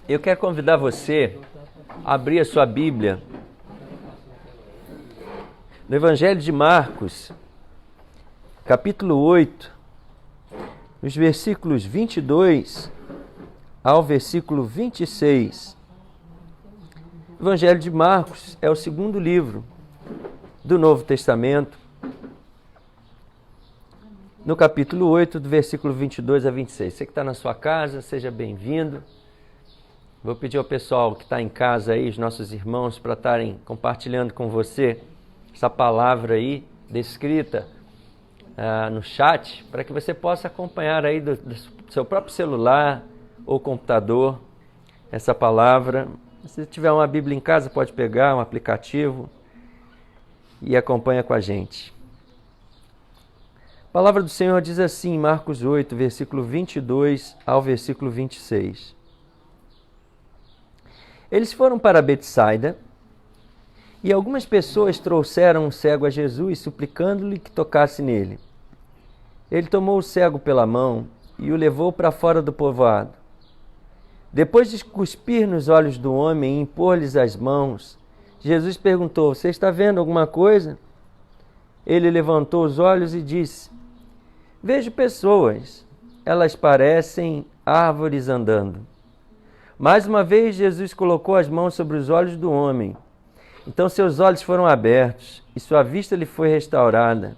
Eu quero convidar você a abrir a sua Bíblia no Evangelho de Marcos, capítulo 8, nos versículos 22 ao versículo 26. O Evangelho de Marcos é o segundo livro do Novo Testamento. No capítulo 8, do versículo 22 a 26. Você que está na sua casa, seja bem-vindo. Vou pedir ao pessoal que está em casa aí, os nossos irmãos, para estarem compartilhando com você essa palavra aí, descrita no chat, para que você possa acompanhar aí do seu próprio celular ou computador essa palavra. Se tiver uma Bíblia em casa, pode pegar um aplicativo e acompanha com a gente. A palavra do Senhor diz assim, em Marcos 8, versículo 22 ao versículo 26. Eles foram para Betsaida e algumas pessoas trouxeram um cego a Jesus, suplicando-lhe que tocasse nele. Ele tomou o cego pela mão e o levou para fora do povoado. Depois de cuspir nos olhos do homem e impor-lhes as mãos, Jesus perguntou, você está vendo alguma coisa? Ele levantou os olhos e disse, vejo pessoas, elas parecem árvores andando. Mais uma vez, Jesus colocou as mãos sobre os olhos do homem. Então seus olhos foram abertos e sua vista lhe foi restaurada.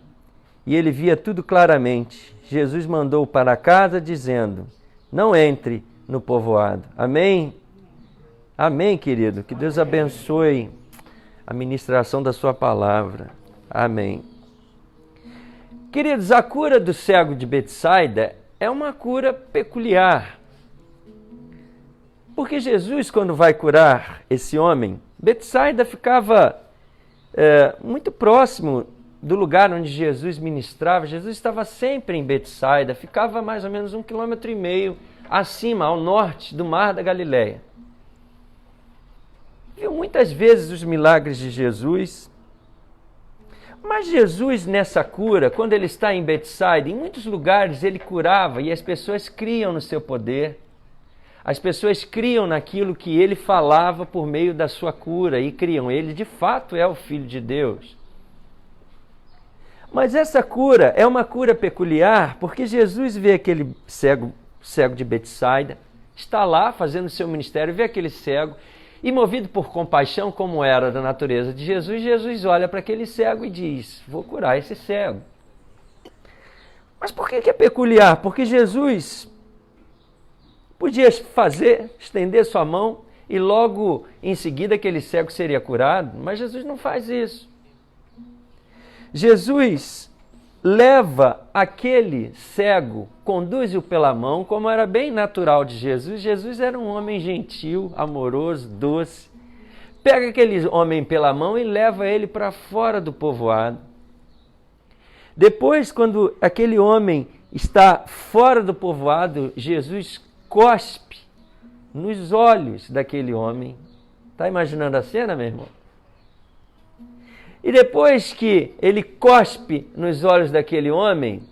E ele via tudo claramente. Jesus mandou para casa dizendo, não entre no povoado. Amém? Amém, querido. Que Deus abençoe a ministração da sua palavra. Amém. Queridos, a cura do cego de Betsaida é uma cura peculiar. Porque Jesus, quando vai curar esse homem, Betsaida ficava muito próximo do lugar onde Jesus ministrava. Jesus estava sempre em Betsaida, ficava mais ou menos 1,5 km acima, ao norte do Mar da Galileia. Viu muitas vezes os milagres de Jesus. Mas Jesus, nessa cura, quando ele está em Betsaida, em muitos lugares ele curava e as pessoas criam no seu poder. As pessoas criam naquilo que ele falava por meio da sua cura e criam. Ele, de fato, é o Filho de Deus. Mas essa cura é uma cura peculiar porque Jesus vê aquele cego de Betsaida, está lá fazendo seu ministério, vê aquele cego e, movido por compaixão, como era da natureza de Jesus, Jesus olha para aquele cego e diz, vou curar esse cego. Mas por que é peculiar? Porque Jesus podia estender sua mão e logo em seguida aquele cego seria curado, mas Jesus não faz isso. Jesus leva aquele cego, conduz-o pela mão, como era bem natural de Jesus. Jesus era um homem gentil, amoroso, doce. Pega aquele homem pela mão e leva ele para fora do povoado. Depois, quando aquele homem está fora do povoado, Jesus cospe nos olhos daquele homem. Está imaginando a cena, meu irmão? E depois que ele cospe nos olhos daquele homem,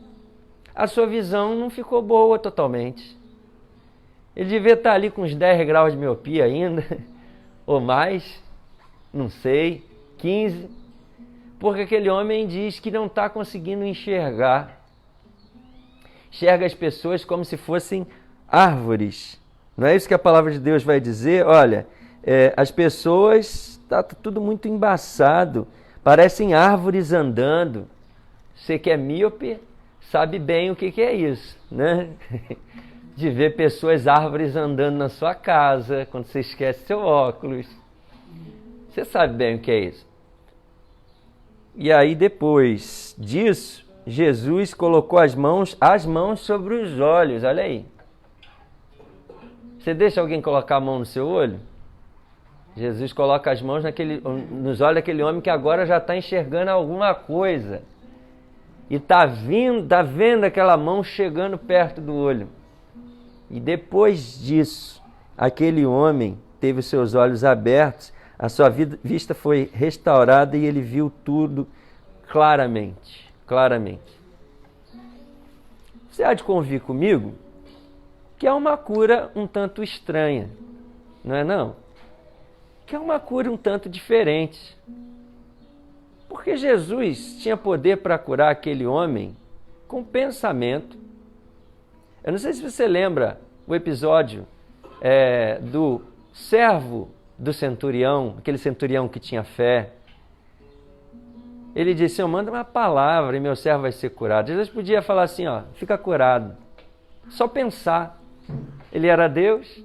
a sua visão não ficou boa totalmente. Ele devia estar ali com uns 10 graus de miopia ainda, ou mais, não sei, 15, porque aquele homem diz que não está conseguindo enxergar. Enxerga as pessoas como se fossem árvores. Não é isso que a palavra de Deus vai dizer? Olha, as pessoas, está tudo muito embaçado, parecem árvores andando. Você que é míope, sabe bem o que é isso, né? De ver pessoas, árvores andando na sua casa, quando você esquece seu óculos. Você sabe bem o que é isso. E aí, depois disso, Jesus colocou as mãos sobre os olhos, olha aí. Você deixa alguém colocar a mão no seu olho? Jesus coloca as mãos nos olhos daquele homem que agora já está enxergando alguma coisa. E está vendo aquela mão chegando perto do olho. E depois disso, aquele homem teve os seus olhos abertos, a sua vista foi restaurada e ele viu tudo claramente. Você há de convir comigo que é uma cura um tanto estranha. não é não? Que é uma cura um tanto diferente. Porque Jesus tinha poder para curar aquele homem com pensamento. Eu não sei se você lembra o episódio do servo do centurião, aquele centurião que tinha fé. Ele disse, Senhor, manda uma palavra e meu servo vai ser curado. Jesus podia falar assim, ó, fica curado. Só pensar. Ele era Deus.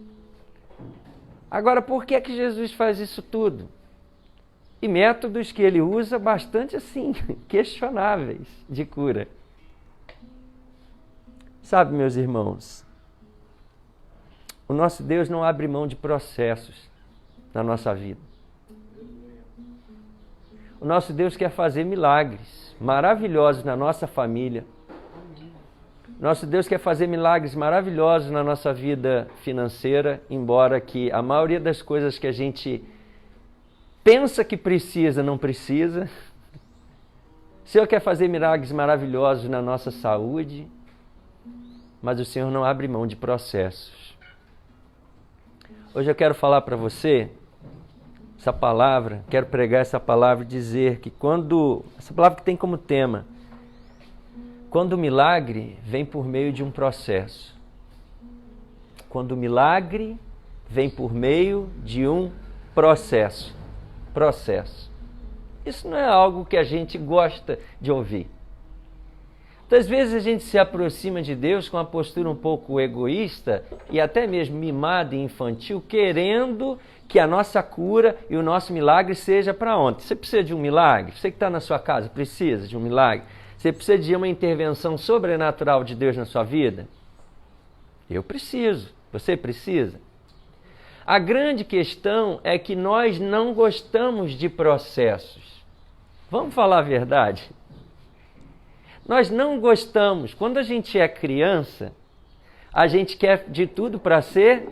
Agora, por que é que Jesus faz isso tudo? E métodos que ele usa bastante assim, questionáveis de cura. Sabe, meus irmãos, o nosso Deus não abre mão de processos na nossa vida. O nosso Deus quer fazer milagres maravilhosos na nossa família. Nosso Deus quer fazer milagres maravilhosos na nossa vida financeira, embora que a maioria das coisas que a gente pensa que precisa, não precisa. O Senhor quer fazer milagres maravilhosos na nossa saúde, mas o Senhor não abre mão de processos. Hoje eu quero falar para você essa palavra, quero pregar essa palavra e dizer que essa palavra que tem como tema, quando o milagre vem por meio de um processo. Quando o milagre vem por meio de um processo. Processo. Isso não é algo que a gente gosta de ouvir. Muitas vezes a gente se aproxima de Deus com uma postura um pouco egoísta e até mesmo mimada e infantil, querendo que a nossa cura e o nosso milagre seja para ontem. Você precisa de um milagre? Você que está na sua casa precisa de um milagre? Você precisa de uma intervenção sobrenatural de Deus na sua vida? Eu preciso. Você precisa? A grande questão é que nós não gostamos de processos. Vamos falar a verdade? Nós não gostamos. Quando a gente é criança, a gente quer de tudo para ser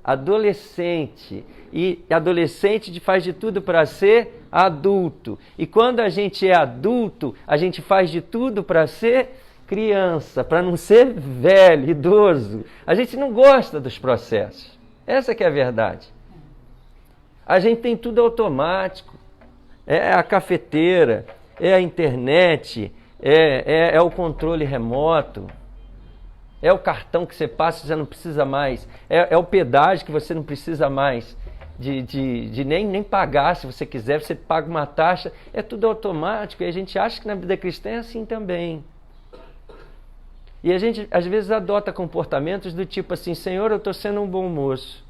adolescente. E adolescente faz de tudo para ser adulto. E quando a gente é adulto, a gente faz de tudo para ser criança, para não ser velho, idoso. A gente não gosta dos processos. Essa que é a verdade. A gente tem tudo automático. É a cafeteira, é a internet, é o controle remoto, é o cartão que você passa e já não precisa mais, é o pedágio que você não precisa mais de nem pagar, se você quiser, você paga uma taxa, é tudo automático, e a gente acha que na vida cristã é assim também. E a gente às vezes adota comportamentos do tipo assim, Senhor, eu estou sendo um bom moço,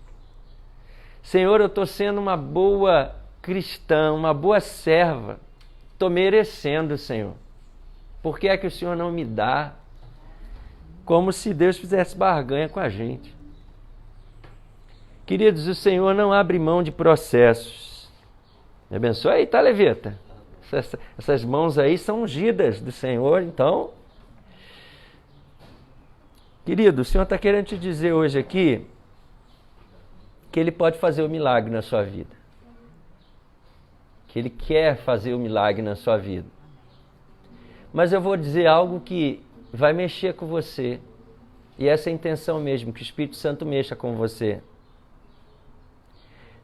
Senhor, eu estou sendo uma boa cristã, uma boa serva, estou merecendo, Senhor. Por que é que o Senhor não me dá? Como se Deus fizesse barganha com a gente. Queridos, o Senhor não abre mão de processos. Me abençoa aí, tá, Levita? Essas mãos aí são ungidas do Senhor, então. Querido, o Senhor está querendo te dizer hoje aqui que Ele pode fazer o milagre na sua vida. Que Ele quer fazer o milagre na sua vida. Mas eu vou dizer algo que vai mexer com você. E essa é a intenção mesmo, que o Espírito Santo mexa com você.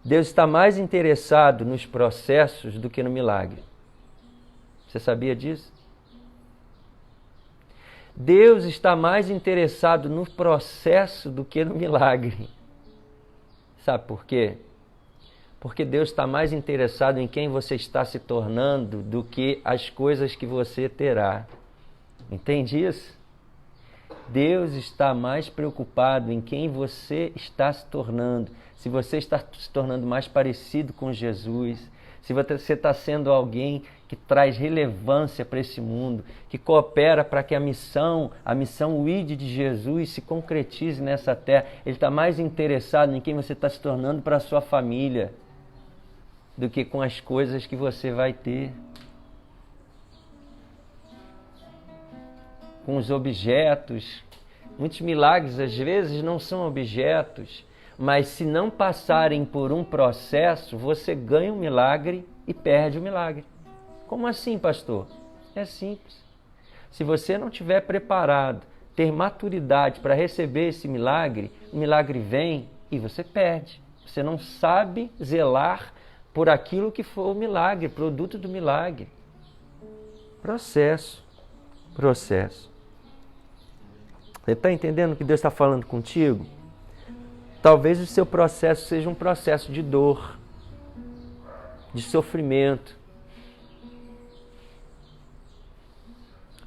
Deus está mais interessado nos processos do que no milagre. Você sabia disso? Deus está mais interessado no processo do que no milagre. Sabe por quê? Porque Deus está mais interessado em quem você está se tornando do que as coisas que você terá. Entende isso? Deus está mais preocupado em quem você está se tornando. Se você está se tornando mais parecido com Jesus, se você está sendo alguém que traz relevância para esse mundo, que coopera para que a missão ID de Jesus se concretize nessa terra. Ele está mais interessado em quem você está se tornando para a sua família do que com as coisas que você vai ter. Com os objetos. Muitos milagres, às vezes, não são objetos, mas se não passarem por um processo, você ganha um milagre e perde o milagre. Como assim, pastor? É simples. Se você não estiver preparado, ter maturidade para receber esse milagre, o milagre vem e você perde. Você não sabe zelar por aquilo que foi o milagre, produto do milagre. Processo. Você está entendendo o que Deus está falando contigo? Talvez o seu processo seja um processo de dor, de sofrimento.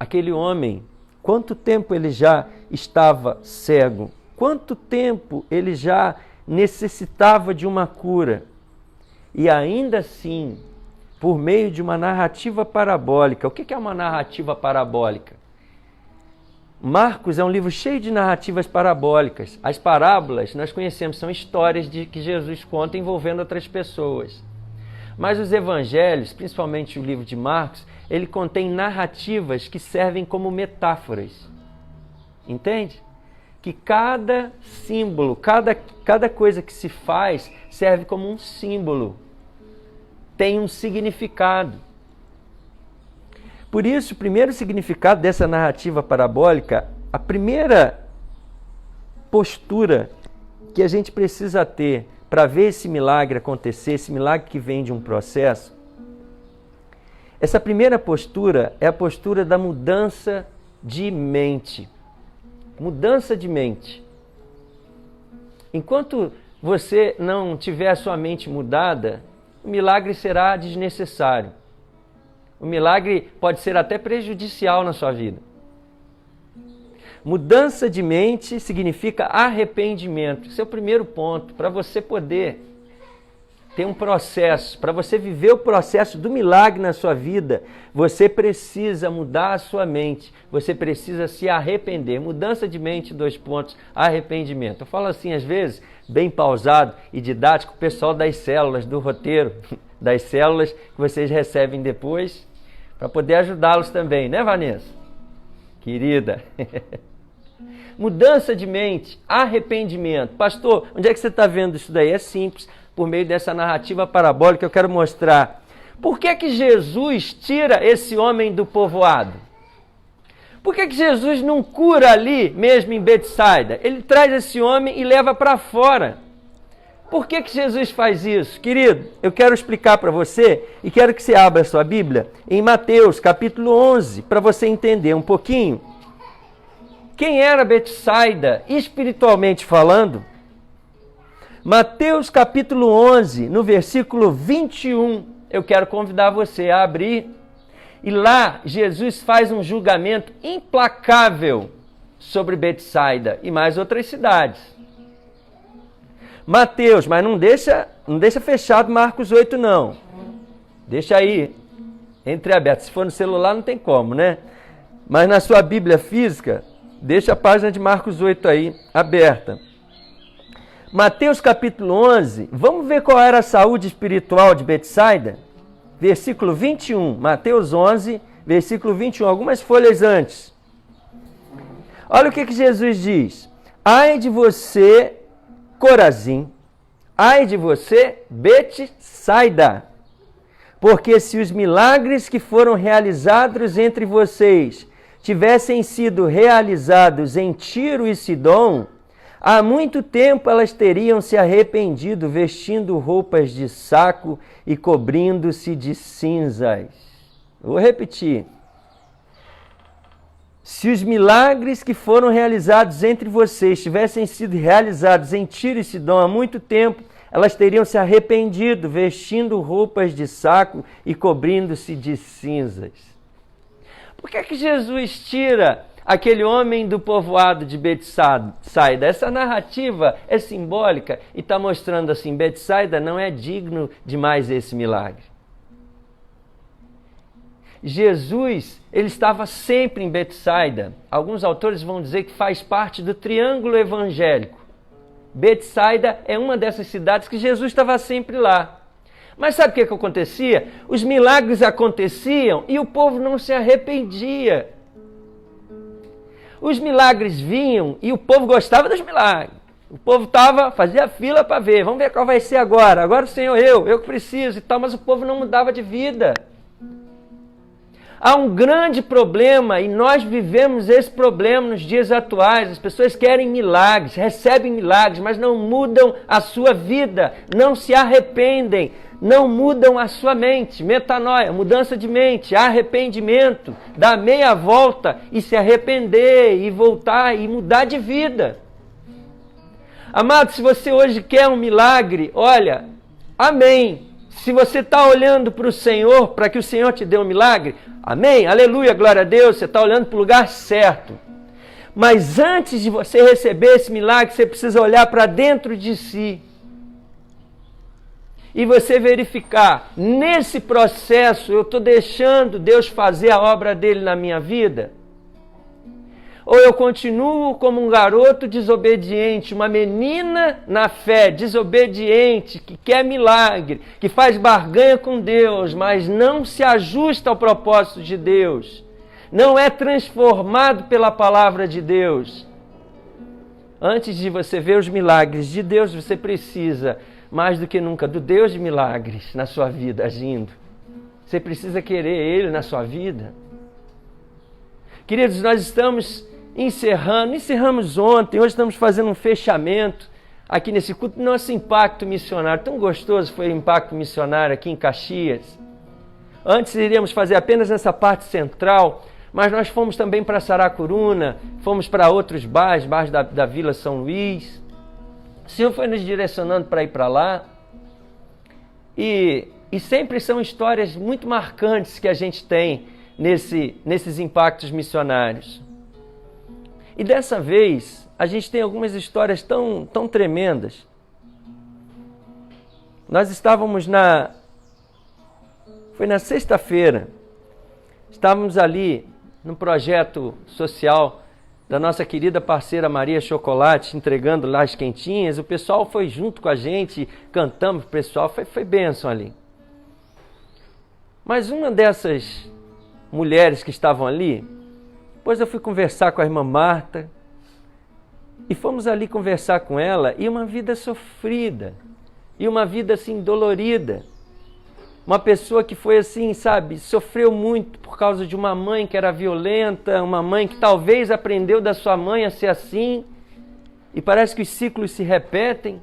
Aquele homem, quanto tempo ele já estava cego? Quanto tempo ele já necessitava de uma cura? E ainda assim, por meio de uma narrativa parabólica. O que é uma narrativa parabólica? Marcos é um livro cheio de narrativas parabólicas. As parábolas, nós conhecemos, são histórias que Jesus conta envolvendo outras pessoas. Mas os evangelhos, principalmente o livro de Marcos, ele contém narrativas que servem como metáforas. Entende? Que cada símbolo, cada coisa que se faz serve como um símbolo. Tem um significado. Por isso, o primeiro significado dessa narrativa parabólica, a primeira postura que a gente precisa ter para ver esse milagre acontecer, esse milagre que vem de um processo, essa primeira postura é a postura da mudança de mente. Mudança de mente. Enquanto você não tiver a sua mente mudada, o milagre será desnecessário. O milagre pode ser até prejudicial na sua vida. Mudança de mente significa arrependimento. Esse é o primeiro ponto. Para você poder ter um processo, para você viver o processo do milagre na sua vida, você precisa mudar a sua mente. Você precisa se arrepender. Mudança de mente, 2 pontos, arrependimento. Eu falo assim às vezes, bem pausado e didático, o pessoal das células, do roteiro, das células que vocês recebem depois, para poder ajudá-los também, né, Vanessa? Querida. Mudança de mente, arrependimento. Pastor, onde é que você está vendo isso daí? É simples, por meio dessa narrativa parabólica eu quero mostrar. Por que que Jesus tira esse homem do povoado? Por que que Jesus não cura ali mesmo em Betsaida? Ele traz esse homem e leva para fora. Por que que Jesus faz isso? Querido, eu quero explicar para você e quero que você abra a sua Bíblia em Mateus, capítulo 11, para você entender um pouquinho. Quem era Betsaida, espiritualmente falando? Mateus, capítulo 11, no versículo 21, eu quero convidar você a abrir. E lá, Jesus faz um julgamento implacável sobre Betsaida e mais outras cidades. Mateus, mas não deixa fechado Marcos 8, não. Deixa aí, entreaberto. Se for no celular, não tem como, né? Mas na sua Bíblia física, deixa a página de Marcos 8 aí, aberta. Mateus capítulo 11, vamos ver qual era a saúde espiritual de Betsaida? Versículo 21, Mateus 11, versículo 21, algumas folhas antes. Olha o que Jesus diz. Ai de você, Corazim, ai de você, Betsaida, porque se os milagres que foram realizados entre vocês tivessem sido realizados em Tiro e Sidom, há muito tempo elas teriam se arrependido, vestindo roupas de saco e cobrindo-se de cinzas. Vou repetir. Se os milagres que foram realizados entre vocês tivessem sido realizados em Tiro e Sidom há muito tempo, elas teriam se arrependido, vestindo roupas de saco e cobrindo-se de cinzas. Por que Jesus tira aquele homem do povoado de Betsaida? Essa narrativa é simbólica e está mostrando assim, Betsaida não é digno de mais esse milagre. Jesus, ele estava sempre em Betsaida. Alguns autores vão dizer que faz parte do triângulo evangélico. Betsaida é uma dessas cidades que Jesus estava sempre lá. Mas sabe o que acontecia? Os milagres aconteciam e o povo não se arrependia. Os milagres vinham e o povo gostava dos milagres. O povo fazia fila para ver. Vamos ver qual vai ser agora. Agora o Senhor, eu que preciso e tal. Mas o povo não mudava de vida. Há um grande problema e nós vivemos esse problema nos dias atuais. As pessoas querem milagres, recebem milagres, mas não mudam a sua vida, não se arrependem, não mudam a sua mente. Metanoia, mudança de mente, arrependimento, dar meia volta e se arrepender e voltar e mudar de vida. Amado, se você hoje quer um milagre, olha, amém. Se você está olhando para o Senhor, para que o Senhor te dê um milagre, amém, aleluia, glória a Deus, você está olhando para o lugar certo. Mas antes de você receber esse milagre, você precisa olhar para dentro de si. E você verificar, nesse processo, eu estou deixando Deus fazer a obra dele na minha vida? Ou eu continuo como um garoto desobediente, uma menina na fé, desobediente, que quer milagre, que faz barganha com Deus, mas não se ajusta ao propósito de Deus, não é transformado pela palavra de Deus. Antes de você ver os milagres de Deus, você precisa, mais do que nunca, do Deus de milagres na sua vida agindo. Você precisa querer Ele na sua vida. Queridos, nós encerramos ontem, hoje estamos fazendo um fechamento aqui nesse culto, nosso impacto missionário. Tão gostoso foi o impacto missionário aqui em Caxias. Antes iríamos fazer apenas nessa parte central, mas nós fomos também para Saracuruna, fomos para outros bairros da Vila São Luís. O Senhor foi nos direcionando para ir para lá. E sempre são histórias muito marcantes que a gente tem nesses impactos missionários. E dessa vez, a gente tem algumas histórias tão tremendas. Nós estávamos foi na sexta-feira, estávamos ali no projeto social da nossa querida parceira Maria Chocolate, entregando lá as quentinhas. O pessoal foi junto com a gente, cantamos pro pessoal, foi bênção ali. Mas uma dessas mulheres que estavam ali, depois eu fui conversar com a irmã Marta, e fomos ali conversar com ela, e uma vida sofrida, e uma vida assim dolorida. Uma pessoa que foi assim, sabe, sofreu muito por causa de uma mãe que era violenta, uma mãe que talvez aprendeu da sua mãe a ser assim, e parece que os ciclos se repetem.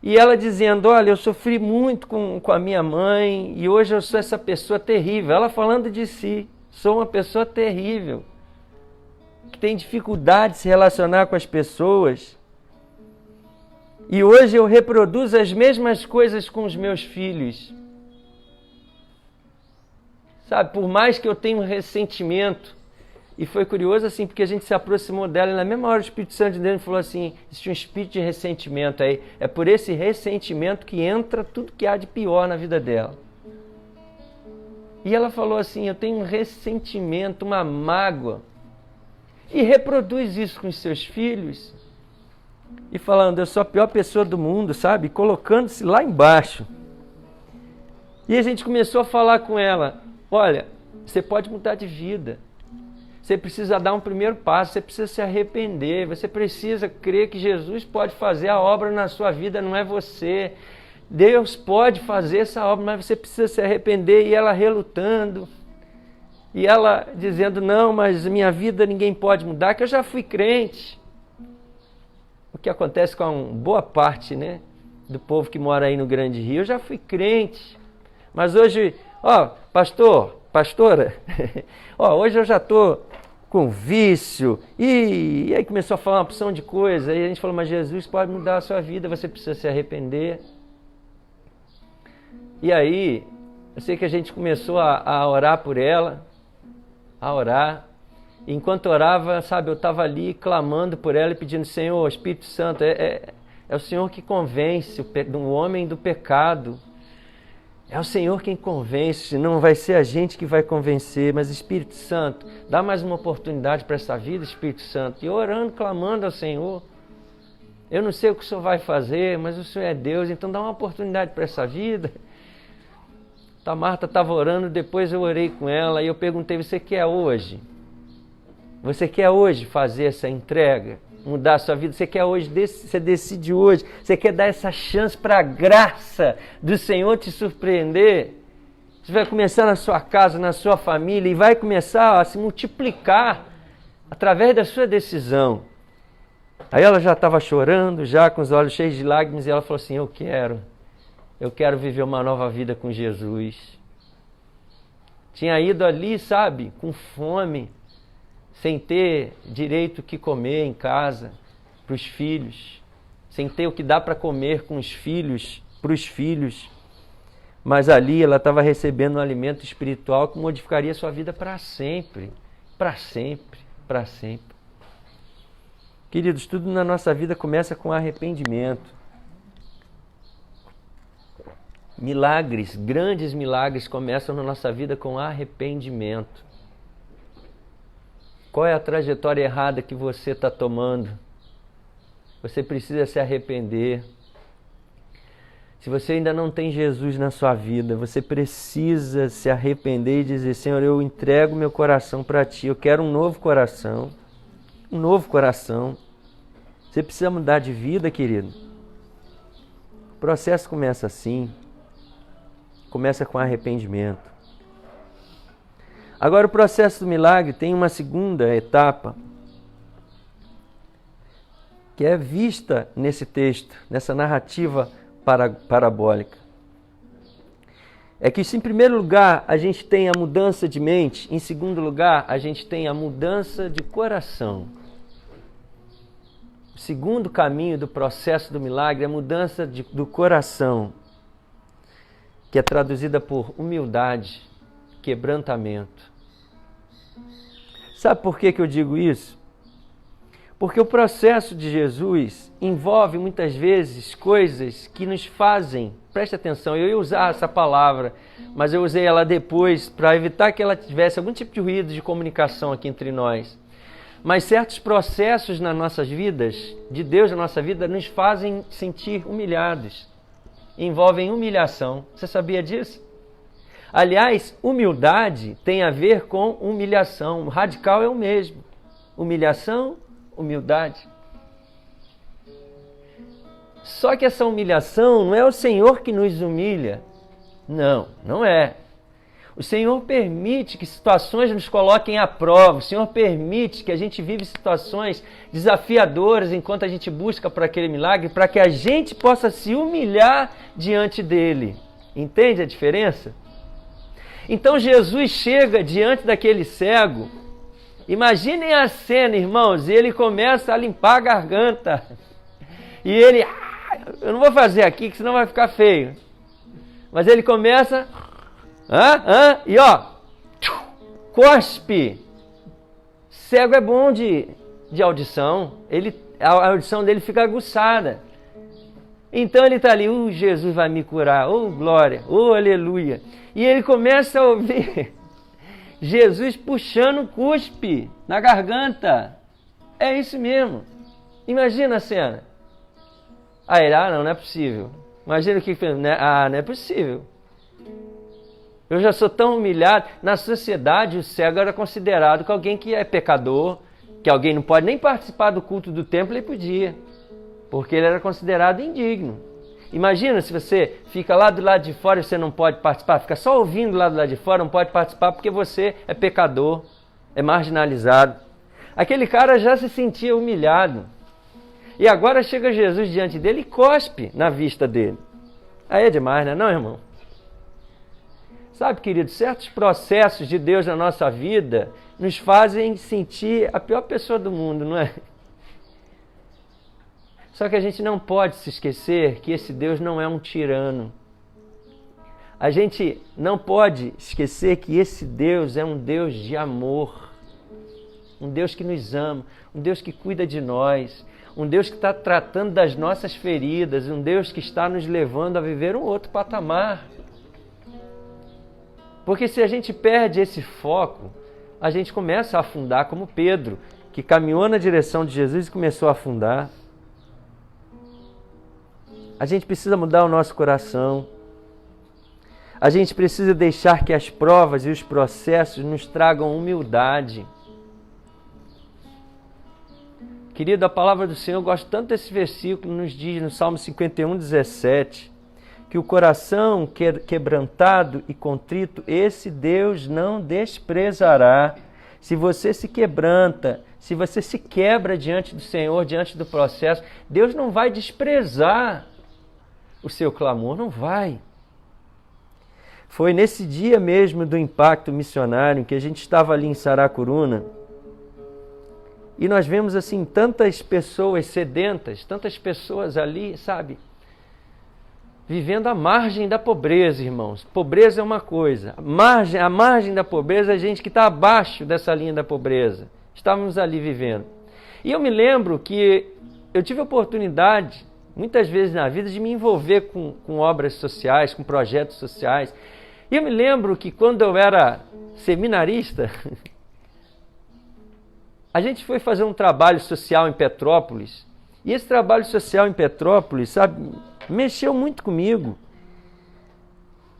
E ela dizendo, olha, eu sofri muito com a minha mãe, e hoje eu sou essa pessoa terrível. Ela falando de si, sou uma pessoa terrível, que tem dificuldade de se relacionar com as pessoas. E hoje eu reproduzo as mesmas coisas com os meus filhos. Sabe, por mais que eu tenha um ressentimento, e foi curioso assim, porque a gente se aproximou dela e na mesma hora o Espírito Santo de Deus falou assim, existe um espírito de ressentimento aí, é por esse ressentimento que entra tudo que há de pior na vida dela. E ela falou assim, eu tenho um ressentimento, uma mágoa, e reproduz isso com os seus filhos, e falando, eu sou a pior pessoa do mundo, sabe, colocando-se lá embaixo. E a gente começou a falar com ela, olha, você pode mudar de vida, você precisa dar um primeiro passo, você precisa se arrepender, você precisa crer que Jesus pode fazer a obra na sua vida, não é você. Deus pode fazer essa obra, mas você precisa se arrepender. E ela relutando, e ela dizendo, não, mas minha vida ninguém pode mudar, que eu já fui crente. O que acontece com uma boa parte, né, do povo que mora aí no Grande Rio, eu já fui crente. Mas hoje, pastora, hoje eu já estou com vício, e aí começou a falar uma porção de coisa, aí a gente falou, mas Jesus pode mudar a sua vida, você precisa se arrepender. E aí, eu sei que a gente começou a orar por ela, e enquanto orava, sabe, eu estava ali clamando por ela e pedindo, Senhor, Espírito Santo, é o Senhor que convence o homem do pecado. É o Senhor quem convence, não vai ser a gente que vai convencer, mas Espírito Santo, dá mais uma oportunidade para essa vida, Espírito Santo. E orando, clamando ao Senhor. Eu não sei o que o Senhor vai fazer, mas o Senhor é Deus, então dá uma oportunidade para essa vida. A Marta estava orando, depois eu orei com ela e eu perguntei, você quer hoje? Você quer hoje fazer essa entrega? Mudar a sua vida? Você quer hoje, você decide hoje, você quer dar essa chance para a graça do Senhor te surpreender? Isso vai começar na sua casa, na sua família e vai começar a se multiplicar através da sua decisão. Aí ela já estava chorando, já com os olhos cheios de lágrimas, e ela falou assim, eu quero viver uma nova vida com Jesus. Tinha ido ali, sabe, com fome, sem ter direito o que comer em casa, para os filhos, sem ter o que dar para comer com os filhos, para os filhos. Mas ali ela estava recebendo um alimento espiritual que modificaria sua vida para sempre, para sempre, para sempre. Queridos, tudo na nossa vida começa com arrependimento. Milagres, grandes milagres começam na nossa vida com arrependimento. Qual é a trajetória errada que você está tomando? Você precisa se arrepender. Se você ainda não tem Jesus na sua vida, você precisa se arrepender e dizer, Senhor, eu entrego meu coração para Ti, eu quero um novo coração. Um novo coração. Você precisa mudar de vida, querido. O processo começa assim. Começa com arrependimento. Agora o processo do milagre tem uma segunda etapa que é vista nesse texto, nessa narrativa parabólica. É que se em primeiro lugar a gente tem a mudança de mente, em segundo lugar a gente tem a mudança de coração. O segundo caminho do processo do milagre é a mudança do coração, que é traduzida por humildade, quebrantamento. Sabe por que eu digo isso? Porque o processo de Jesus envolve muitas vezes coisas que nos fazem, preste atenção, eu ia usar essa palavra, mas eu usei ela depois para evitar que ela tivesse algum tipo de ruído de comunicação aqui entre nós. Mas certos processos nas nossas vidas, de Deus na nossa vida, nos fazem sentir humilhados. Envolvem humilhação. Você sabia disso? Aliás, humildade tem a ver com humilhação. O radical é o mesmo. Humilhação, humildade. Só que essa humilhação não é o Senhor que nos humilha. Não, não é. O Senhor permite que situações nos coloquem à prova. O Senhor permite que a gente vive situações desafiadoras enquanto a gente busca por aquele milagre, para que a gente possa se humilhar diante dele. Entende a diferença? Então Jesus chega diante daquele cego. Imaginem a cena, irmãos, e ele começa a limpar a garganta. E ele, eu não vou fazer aqui, que senão vai ficar feio. Mas ele começa, e ó, cospe. Cego é bom de audição, a audição dele fica aguçada. Então ele está ali, Jesus vai me curar, glória, aleluia. E ele começa a ouvir Jesus puxando cuspe na garganta. É isso mesmo. Imagina a cena. Aí ele, não é possível. Imagina o que fez. Não é possível. Eu já sou tão humilhado. Na sociedade, o cego era considerado que alguém que é pecador, que alguém não pode nem participar do culto do templo, ele podia. Porque ele era considerado indigno. Imagina se você fica lá do lado de fora e você não pode participar, fica só ouvindo lá do lado de fora, não pode participar porque você é pecador, é marginalizado. Aquele cara já se sentia humilhado. E agora chega Jesus diante dele e cospe na vista dele. Aí é demais, né? Não, irmão? Sabe, querido, certos processos de Deus na nossa vida nos fazem sentir a pior pessoa do mundo, não é? Só que a gente não pode se esquecer que esse Deus não é um tirano. A gente não pode esquecer que esse Deus é um Deus de amor. Um Deus que nos ama, um Deus que cuida de nós, um Deus que está tratando das nossas feridas, um Deus que está nos levando a viver um outro patamar. Porque se a gente perde esse foco, a gente começa a afundar como Pedro, que caminhou na direção de Jesus e começou a afundar. A gente precisa mudar o nosso coração. A gente precisa deixar que as provas e os processos nos tragam humildade. Querido, a palavra do Senhor, eu gosto tanto desse versículo, nos diz no Salmo 51, 17, que o coração quebrantado e contrito, esse Deus não desprezará. Se você se quebranta, se você se quebra diante do Senhor, diante do processo, Deus não vai desprezar o seu clamor, não vai. Foi nesse dia mesmo do impacto missionário que a gente estava ali em Saracuruna e nós vemos assim tantas pessoas sedentas, tantas pessoas ali, sabe, vivendo à margem da pobreza, irmãos. Pobreza é uma coisa, a margem da pobreza é gente que está abaixo dessa linha da pobreza. Estávamos ali vivendo. E eu me lembro que eu tive a oportunidade, muitas vezes na vida, de me envolver com obras sociais, com projetos sociais. E eu me lembro que quando eu era seminarista, a gente foi fazer um trabalho social em Petrópolis. E esse trabalho social em Petrópolis, sabe, mexeu muito comigo.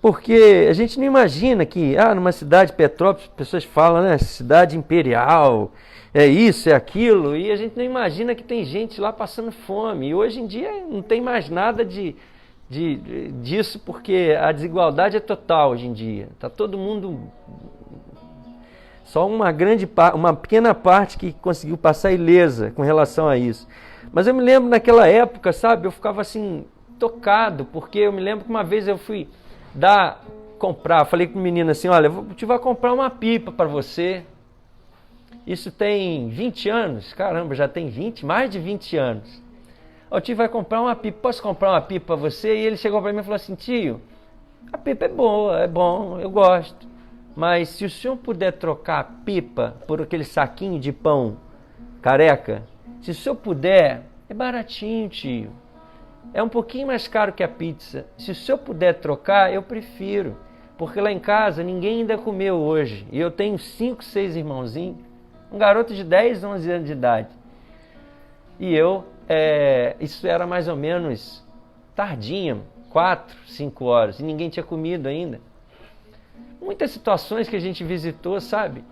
Porque a gente não imagina que, numa cidade de Petrópolis, as pessoas falam, né, cidade imperial, é isso, é aquilo, e a gente não imagina que tem gente lá passando fome. E hoje em dia não tem mais nada disso, porque a desigualdade é total hoje em dia. Está todo mundo... Só uma pequena parte que conseguiu passar ilesa com relação a isso. Mas eu me lembro naquela época, sabe, eu ficava assim, tocado, porque eu me lembro que uma vez eu fui falei com o menino assim, olha, eu vou comprar uma pipa para você. Isso tem 20 anos, caramba, já tem mais de 20 anos. O tio vai comprar uma pipa, posso comprar uma pipa para você? E ele chegou para mim e falou assim, tio, a pipa é boa, é bom, eu gosto. Mas se o senhor puder trocar a pipa por aquele saquinho de pão careca, se o senhor puder, é baratinho, tio. É um pouquinho mais caro que a pizza. Se o senhor puder trocar, eu prefiro. Porque lá em casa ninguém ainda comeu hoje. E eu tenho 5, 6 irmãozinhos. Um garoto de 10, 11 anos de idade. E isso era mais ou menos tardinha, 4, 5 horas. E ninguém tinha comido ainda. Muitas situações que a gente visitou, sabe?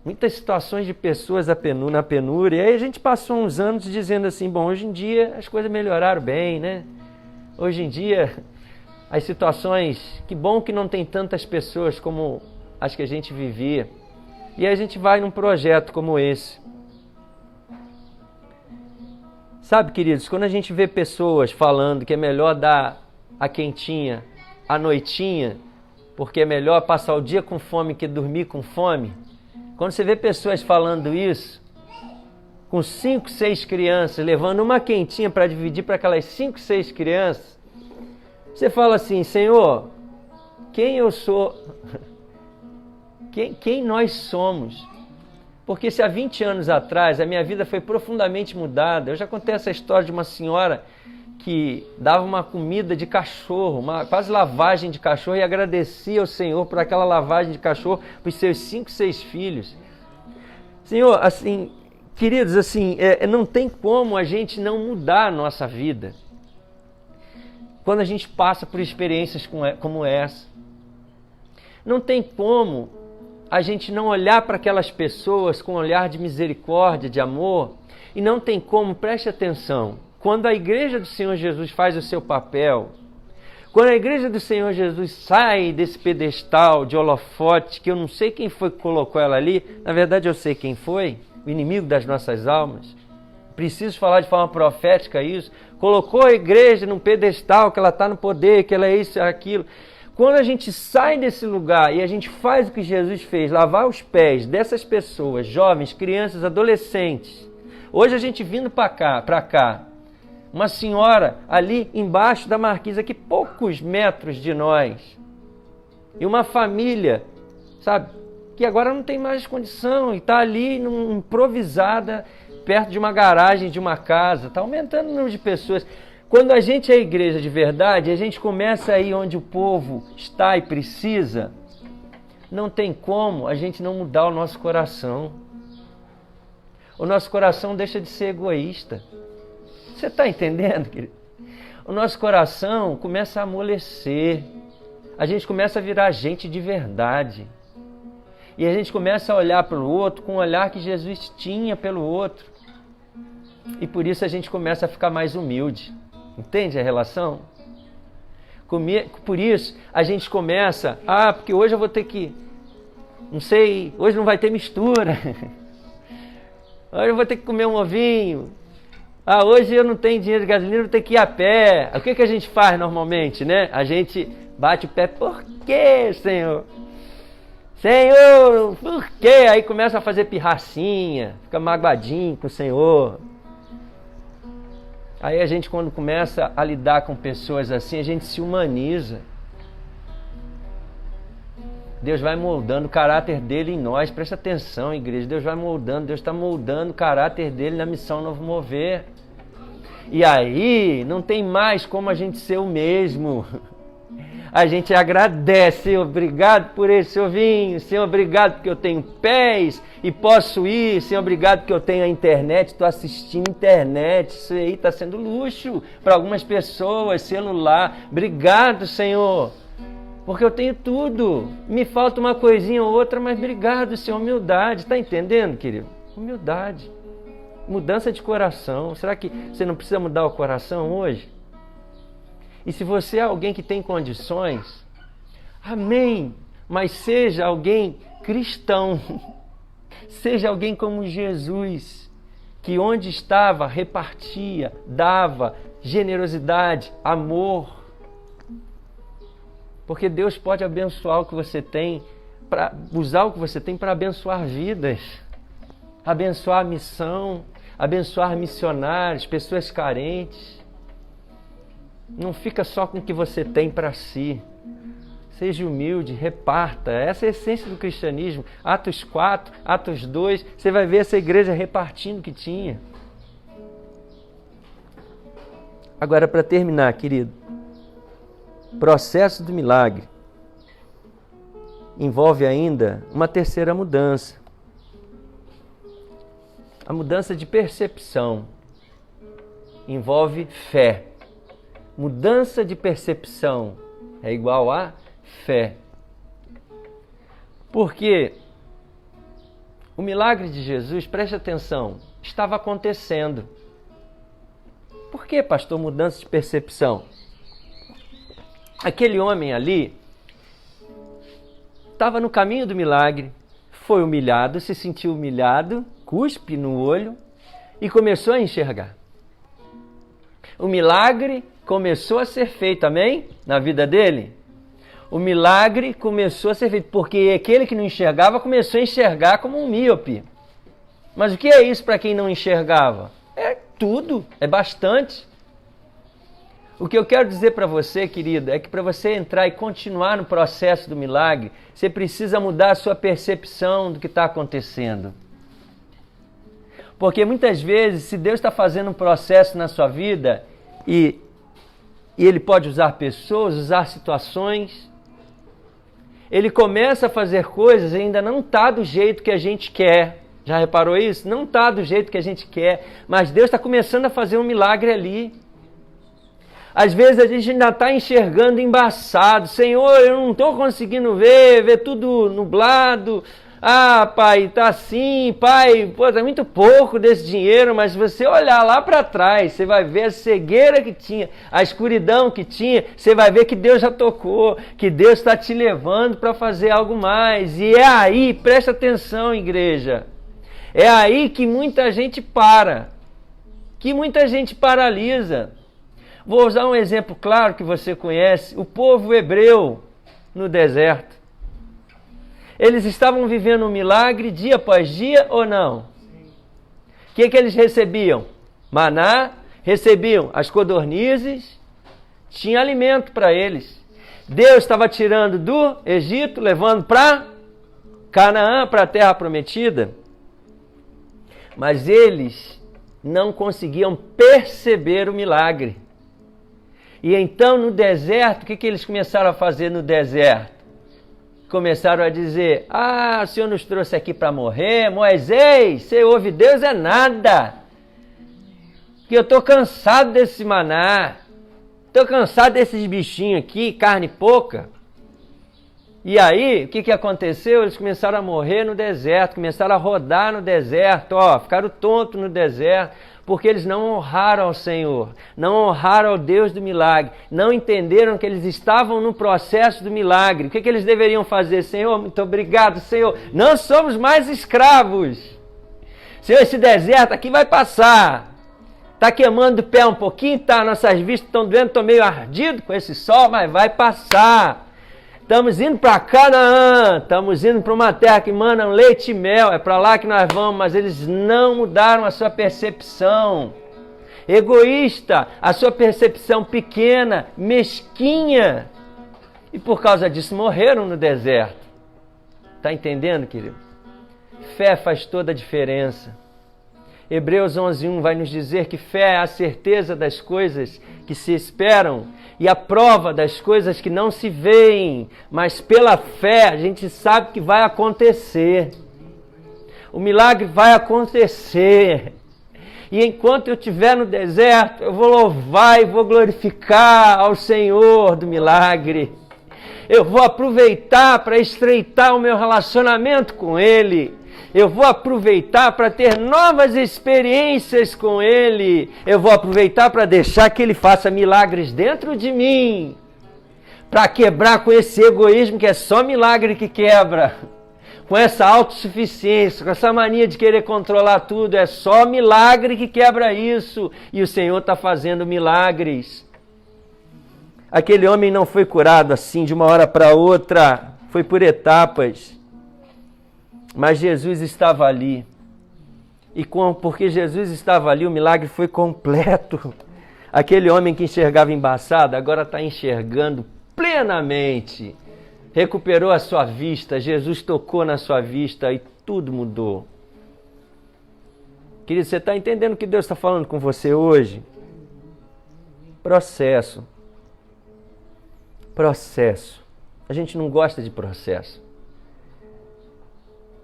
Muitas situações de pessoas na penúria. E aí a gente passou uns anos dizendo assim, bom, hoje em dia as coisas melhoraram bem, né? Hoje em dia as situações, que bom que não tem tantas pessoas como as que a gente vivia. E aí a gente vai num projeto como esse. Sabe, queridos, quando a gente vê pessoas falando que é melhor dar a quentinha à noitinha, porque é melhor passar o dia com fome que dormir com fome. Quando você vê pessoas falando isso, com 5, 6 crianças, levando uma quentinha para dividir para aquelas 5, 6 crianças, você fala assim, Senhor, quem eu sou? Quem nós somos? Porque se há 20 anos atrás a minha vida foi profundamente mudada, eu já contei essa história de uma senhora que dava uma comida de cachorro, quase lavagem de cachorro, e agradecia ao Senhor por aquela lavagem de cachorro para os seus 5, 6 filhos. Senhor, assim, queridos, assim, não tem como a gente não mudar a nossa vida quando a gente passa por experiências como essa. Não tem como a gente não olhar para aquelas pessoas com um olhar de misericórdia, de amor, e não tem como, preste atenção, quando a igreja do Senhor Jesus faz o seu papel, quando a igreja do Senhor Jesus sai desse pedestal de holofote, que eu não sei quem foi que colocou ela ali, na verdade eu sei quem foi, o inimigo das nossas almas, preciso falar de forma profética isso, colocou a igreja num pedestal, que ela está no poder, que ela é isso, é aquilo. Quando a gente sai desse lugar e a gente faz o que Jesus fez, lavar os pés dessas pessoas, jovens, crianças, adolescentes, hoje a gente vindo para cá, uma senhora ali embaixo da marquise, aqui poucos metros de nós, e uma família, sabe, que agora não tem mais condição e está ali improvisada, perto de uma garagem de uma casa, está aumentando o número de pessoas. Quando a gente é igreja de verdade, a gente começa aí onde o povo está e precisa, não tem como a gente não mudar o nosso coração. O nosso coração deixa de ser egoísta. Você está entendendo, querido? O nosso coração começa a amolecer. A gente começa a virar gente de verdade. E a gente começa a olhar para o outro com o olhar que Jesus tinha pelo outro. E por isso a gente começa a ficar mais humilde. Entende a relação? Por isso, a gente começa, porque hoje eu vou ter que, não sei, hoje não vai ter mistura. Hoje eu vou ter que comer um ovinho. Hoje eu não tenho dinheiro de gasolina, vou ter que ir a pé. O que a gente faz normalmente, né? A gente bate o pé, por quê, Senhor? Senhor, por quê? Aí começa a fazer pirracinha, fica magoadinho com o Senhor. Aí a gente, quando começa a lidar com pessoas assim, a gente se humaniza. Deus vai moldando o caráter dele em nós. Presta atenção, igreja. Deus vai moldando, Deus está moldando o caráter dele na missão Novo Mover. E aí, não tem mais como a gente ser o mesmo. A gente agradece, Senhor, obrigado por esse ovinho, Senhor, obrigado porque eu tenho pés e posso ir, Senhor, obrigado porque eu tenho a internet, estou assistindo internet, isso aí está sendo luxo para algumas pessoas, celular. Obrigado, Senhor, porque eu tenho tudo, me falta uma coisinha ou outra, mas obrigado, Senhor, humildade, está entendendo, querido? Humildade, mudança de coração. Será que você não precisa mudar o coração hoje? E se você é alguém que tem condições, amém, mas seja alguém cristão, seja alguém como Jesus, que onde estava repartia, dava generosidade, amor, porque Deus pode abençoar o que você tem, usar o que você tem para abençoar vidas, abençoar a missão, abençoar missionários, pessoas carentes. Não fica só com o que você tem para si. Seja humilde, reparta. Essa é a essência do cristianismo. Atos 4, Atos 2, você vai ver essa igreja repartindo o que tinha. Agora, para terminar, querido, processo do milagre envolve ainda uma terceira mudança. A mudança de percepção envolve fé. Mudança de percepção é igual a fé. Porque o milagre de Jesus, preste atenção, estava acontecendo. Por que, pastor, mudança de percepção? Aquele homem ali estava no caminho do milagre, foi humilhado, se sentiu humilhado, cuspe no olho e começou a enxergar. O milagre começou a ser feito, amém? Na vida dele. O milagre começou a ser feito, porque aquele que não enxergava começou a enxergar como um míope. Mas o que é isso para quem não enxergava? É tudo, é bastante. O que eu quero dizer para você, querido, é que para você entrar e continuar no processo do milagre, você precisa mudar a sua percepção do que está acontecendo. Porque muitas vezes, se Deus está fazendo um processo na sua vida e Ele pode usar pessoas, usar situações, Ele começa a fazer coisas e ainda não está do jeito que a gente quer. Já reparou isso? Não está do jeito que a gente quer, mas Deus está começando a fazer um milagre ali. Às vezes a gente ainda está enxergando embaçado. Senhor, eu não estou conseguindo ver tudo nublado. Pai, tá assim, pai, tá muito pouco desse dinheiro, mas se você olhar lá para trás, você vai ver a cegueira que tinha, a escuridão que tinha, você vai ver que Deus já tocou, que Deus está te levando para fazer algo mais. E é aí, presta atenção, igreja, é aí que muita gente para, que muita gente paralisa. Vou usar um exemplo claro que você conhece, o povo hebreu no deserto. Eles estavam vivendo um milagre dia após dia ou não? O que eles recebiam? Maná, recebiam as codornizes, tinha alimento para eles. Deus estava tirando do Egito, levando para Canaã, para a terra prometida. Mas eles não conseguiam perceber o milagre. E então no deserto, o que eles começaram a fazer no deserto? Começaram a dizer, o Senhor nos trouxe aqui para morrer, Moisés, você ouve Deus é nada, que eu estou cansado desse maná, estou cansado desses bichinhos aqui, carne pouca. E aí, o que aconteceu? Eles começaram a morrer no deserto, começaram a rodar no deserto, ficaram tontos no deserto, Porque eles não honraram ao Senhor, não honraram ao Deus do milagre, não entenderam que eles estavam no processo do milagre. O que eles deveriam fazer? Senhor, muito obrigado, Senhor, não somos mais escravos. Senhor, esse deserto aqui vai passar. Está queimando o pé um pouquinho, tá? Nossas vistas estão doendo, estou meio ardido com esse sol, mas vai passar. Estamos indo para Canaã, estamos indo para uma terra que manda leite e mel, é para lá que nós vamos, mas eles não mudaram a sua percepção. Egoísta, a sua percepção pequena, mesquinha. E por causa disso morreram no deserto. Está entendendo, querido? Fé faz toda a diferença. Hebreus 11:1 vai nos dizer que fé é a certeza das coisas que se esperam e a prova das coisas que não se veem, mas pela fé a gente sabe que vai acontecer. O milagre vai acontecer. E enquanto eu estiver no deserto, eu vou louvar e vou glorificar ao Senhor do milagre. Eu vou aproveitar para estreitar o meu relacionamento com Ele. Eu vou aproveitar para ter novas experiências com Ele. Eu vou aproveitar para deixar que Ele faça milagres dentro de mim. Para quebrar com esse egoísmo que é só milagre que quebra. Com essa autossuficiência, com essa mania de querer controlar tudo. É só milagre que quebra isso. E o Senhor está fazendo milagres. Aquele homem não foi curado assim de uma hora para outra. Foi por etapas. Mas Jesus estava ali. E porque Jesus estava ali, o milagre foi completo. Aquele homem que enxergava embaçado, agora está enxergando plenamente. Recuperou a sua vista, Jesus tocou na sua vista e tudo mudou. Querido, você está entendendo o que Deus está falando com você hoje? Processo. Processo. A gente não gosta de processo.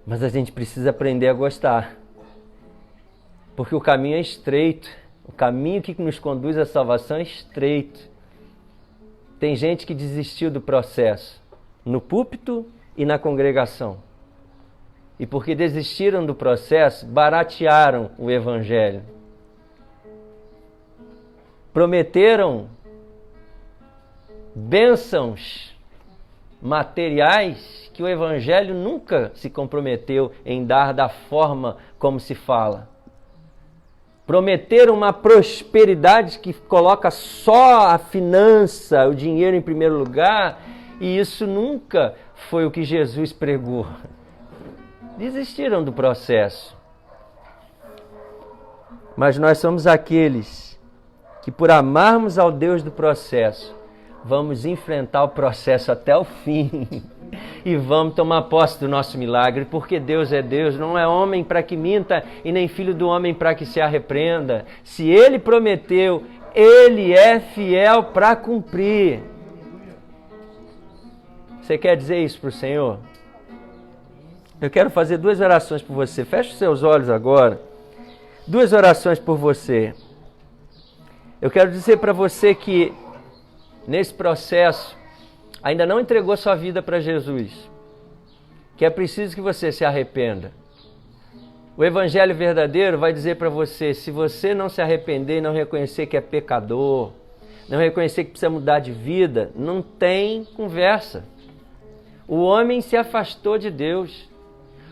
Mas a gente precisa aprender a gostar. Porque o caminho é estreito. O caminho que nos conduz à salvação é estreito. Tem gente que desistiu do processo. No púlpito e na congregação. E porque desistiram do processo, baratearam o Evangelho. Prometeram bênçãos materiais que o Evangelho nunca se comprometeu em dar da forma como se fala. Prometeram uma prosperidade que coloca só a finança, o dinheiro em primeiro lugar, e isso nunca foi o que Jesus pregou. Desistiram do processo. Mas nós somos aqueles que, por amarmos ao Deus do processo, vamos enfrentar o processo até o fim e vamos tomar posse do nosso milagre, porque Deus é Deus, não é homem para que minta e nem filho do homem para que se arrependa. Se Ele prometeu, Ele é fiel para cumprir. Você quer dizer isso para o Senhor? Eu quero fazer 2 orações por você. Feche os seus olhos agora. 2 orações por você. Eu quero dizer para você que nesse processo, ainda não entregou sua vida para Jesus, que é preciso que você se arrependa. O Evangelho verdadeiro vai dizer para você, se você não se arrepender e não reconhecer que é pecador, não reconhecer que precisa mudar de vida, não tem conversa. O homem se afastou de Deus,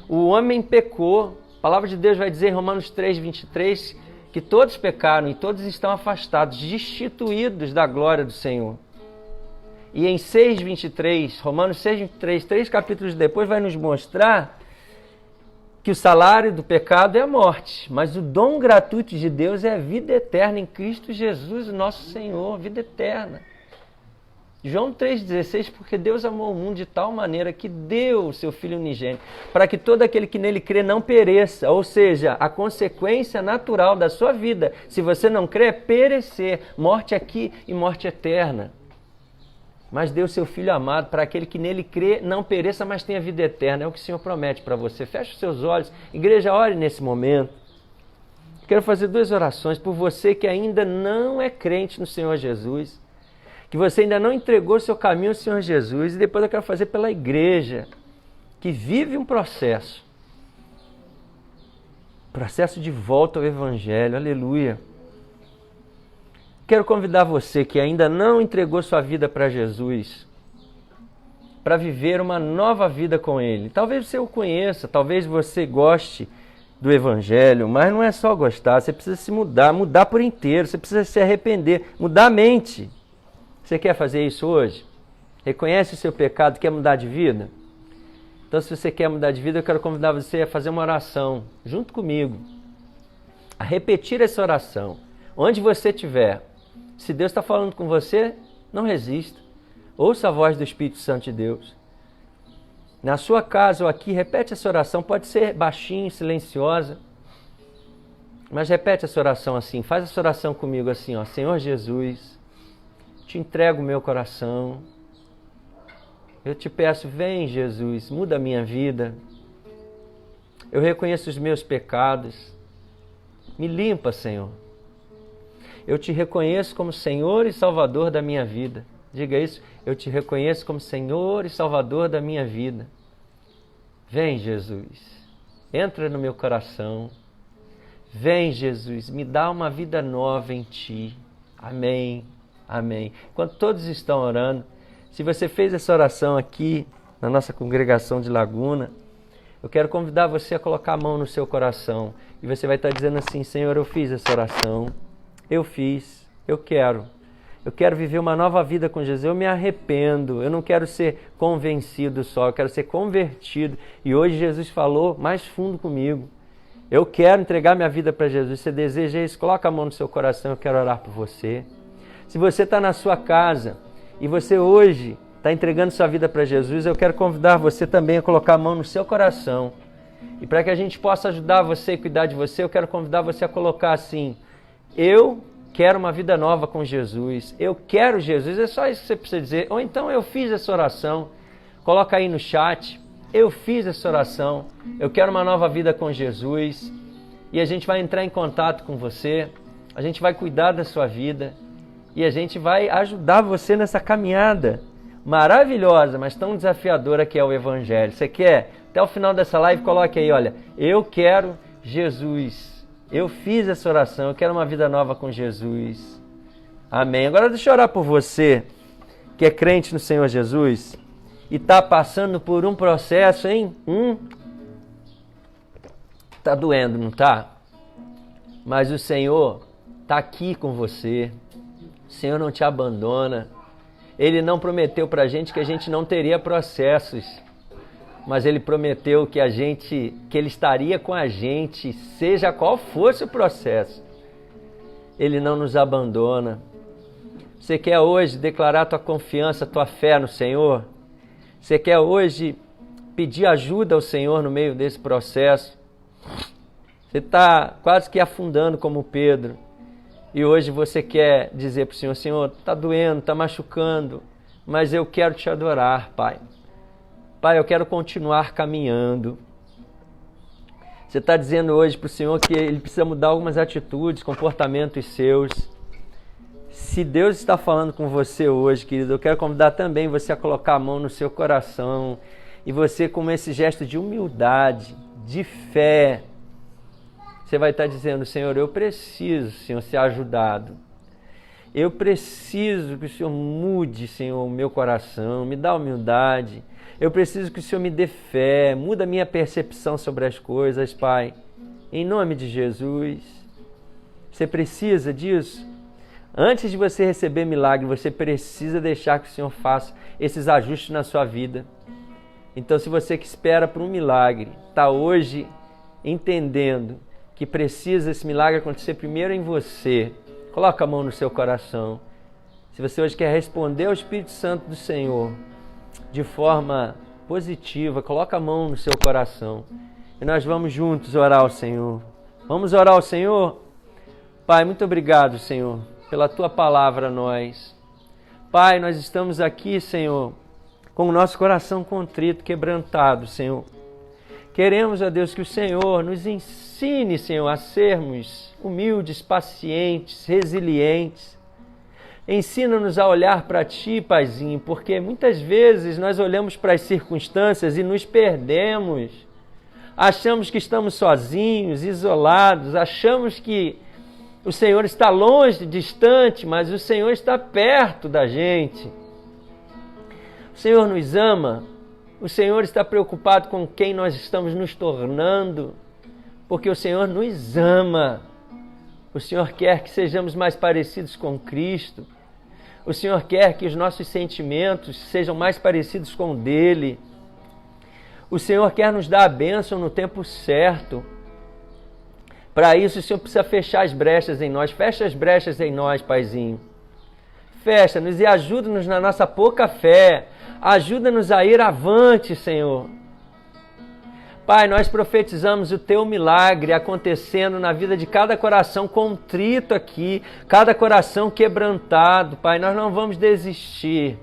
o homem pecou. A palavra de Deus vai dizer em Romanos 3:23 que todos pecaram e todos estão afastados, destituídos da glória do Senhor. E em 6:23, Romanos 6:23, 3 capítulos depois, vai nos mostrar que o salário do pecado é a morte, mas o dom gratuito de Deus é a vida eterna em Cristo Jesus, nosso Senhor, vida eterna. João 3,16, porque Deus amou o mundo de tal maneira que deu o seu Filho unigênito, para que todo aquele que nele crê não pereça, ou seja, a consequência natural da sua vida, se você não crê, é perecer, morte aqui e morte eterna. Mas deu o seu Filho amado para aquele que nele crê, não pereça, mas tenha vida eterna, é o que o Senhor promete para você. Feche os seus olhos, igreja, ore nesse momento. Quero fazer 2 orações por você que ainda não é crente no Senhor Jesus, que você ainda não entregou seu caminho ao Senhor Jesus, e depois eu quero fazer pela igreja, que vive um processo. Processo de volta ao Evangelho, aleluia. Quero convidar você que ainda não entregou sua vida para Jesus, para viver uma nova vida com Ele. Talvez você o conheça, talvez você goste do Evangelho, mas não é só gostar, você precisa se mudar por inteiro, você precisa se arrepender, mudar a mente. Você quer fazer isso hoje? Reconhece o seu pecado, quer mudar de vida? Então, se você quer mudar de vida, eu quero convidar você a fazer uma oração junto comigo, a repetir essa oração, onde você estiver. Se Deus está falando com você, não resista. Ouça a voz do Espírito Santo de Deus. Na sua casa ou aqui, repete essa oração. Pode ser baixinho, silenciosa, mas repete essa oração assim. Faz essa oração comigo assim, ó. Senhor Jesus, te entrego o meu coração. Eu te peço, vem Jesus, muda a minha vida. Eu reconheço os meus pecados. Me limpa, Senhor. Eu te reconheço como Senhor e Salvador da minha vida. Diga isso, eu te reconheço como Senhor e Salvador da minha vida. Vem, Jesus, entra no meu coração. Vem, Jesus, me dá uma vida nova em Ti. Amém, amém. Enquanto todos estão orando, se você fez essa oração aqui na nossa congregação de Laguna, eu quero convidar você a colocar a mão no seu coração. E você vai estar dizendo assim, Senhor, eu fiz essa oração. Eu fiz, eu quero viver uma nova vida com Jesus, eu me arrependo, eu não quero ser convencido só, eu quero ser convertido. E hoje Jesus falou mais fundo comigo, eu quero entregar minha vida para Jesus. Você deseja isso? Coloca a mão no seu coração, eu quero orar por você. Se você está na sua casa e você hoje está entregando sua vida para Jesus, eu quero convidar você também a colocar a mão no seu coração. E para que a gente possa ajudar você e cuidar de você, eu quero convidar você a colocar assim, eu quero uma vida nova com Jesus, eu quero Jesus, é só isso que você precisa dizer. Ou então, eu fiz essa oração, coloca aí no chat, eu fiz essa oração, eu quero uma nova vida com Jesus, e a gente vai entrar em contato com você, a gente vai cuidar da sua vida, e a gente vai ajudar você nessa caminhada maravilhosa, mas tão desafiadora que é o Evangelho. Você quer? Até o final dessa live, coloque aí, olha, eu quero Jesus. Eu fiz essa oração, eu quero uma vida nova com Jesus. Amém. Agora deixa eu orar por você que é crente no Senhor Jesus e está passando por um processo, hein? Está doendo, não está? Mas o Senhor está aqui com você. O Senhor não te abandona. Ele não prometeu para a gente que a gente não teria processos, mas Ele prometeu que Ele estaria com a gente, seja qual fosse o processo. Ele não nos abandona. Você quer hoje declarar tua confiança, tua fé no Senhor? Você quer hoje pedir ajuda ao Senhor no meio desse processo? Você está quase que afundando como Pedro. E hoje você quer dizer para o Senhor, Senhor, está doendo, está machucando, mas eu quero te adorar, Pai. Pai, eu quero continuar caminhando. Você está dizendo hoje para o Senhor que Ele precisa mudar algumas atitudes, comportamentos seus. Se Deus está falando com você hoje, querido, eu quero convidar também você a colocar a mão no seu coração e você, com esse gesto de humildade, de fé, você vai estar dizendo, Senhor, eu preciso, Senhor, ser ajudado. Eu preciso que o Senhor mude, Senhor, o meu coração, me dá humildade. Eu preciso que o Senhor me dê fé, muda a minha percepção sobre as coisas, Pai. Em nome de Jesus. Você precisa disso? Antes de você receber milagre, você precisa deixar que o Senhor faça esses ajustes na sua vida. Então, se você que espera por um milagre, está hoje entendendo que precisa esse milagre acontecer primeiro em você, coloca a mão no seu coração. Se você hoje quer responder ao Espírito Santo do Senhor de forma positiva, coloca a mão no seu coração. E nós vamos juntos orar ao Senhor. Vamos orar ao Senhor? Pai, muito obrigado, Senhor, pela Tua palavra a nós. Pai, nós estamos aqui, Senhor, com o nosso coração contrito, quebrantado, Senhor. Queremos, ó Deus, que o Senhor nos ensine, Senhor, a sermos humildes, pacientes, resilientes. Ensina-nos a olhar para Ti, Paizinho, porque muitas vezes nós olhamos para as circunstâncias e nos perdemos. achamos que estamos sozinhos, isolados, achamos que o Senhor está longe, distante, mas o Senhor está perto da gente. O Senhor nos ama, o Senhor está preocupado com quem nós estamos nos tornando, porque o Senhor nos ama. O Senhor quer que sejamos mais parecidos com Cristo. O Senhor quer que os nossos sentimentos sejam mais parecidos com o dele. O Senhor quer nos dar a bênção no tempo certo. Para isso, o Senhor precisa fechar as brechas em nós. Fecha as brechas em nós, Paizinho. Fecha-nos e ajuda-nos na nossa pouca fé. Ajuda-nos a ir avante, Senhor. Pai, nós profetizamos o Teu milagre acontecendo na vida de cada coração contrito aqui, cada coração quebrantado, Pai. Nós não vamos desistir,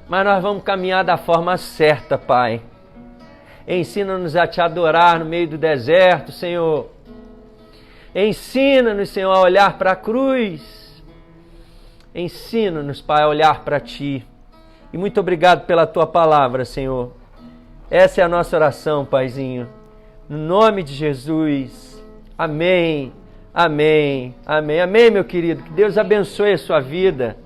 mas nós vamos caminhar da forma certa, Pai. Ensina-nos a Te adorar no meio do deserto, Senhor. Ensina-nos, Senhor, a olhar para a cruz. Ensina-nos, Pai, a olhar para Ti. E muito obrigado pela Tua palavra, Senhor. Essa é a nossa oração, Paizinho. No nome de Jesus. Amém, amém, amém. Amém, meu querido. Que Deus abençoe a sua vida.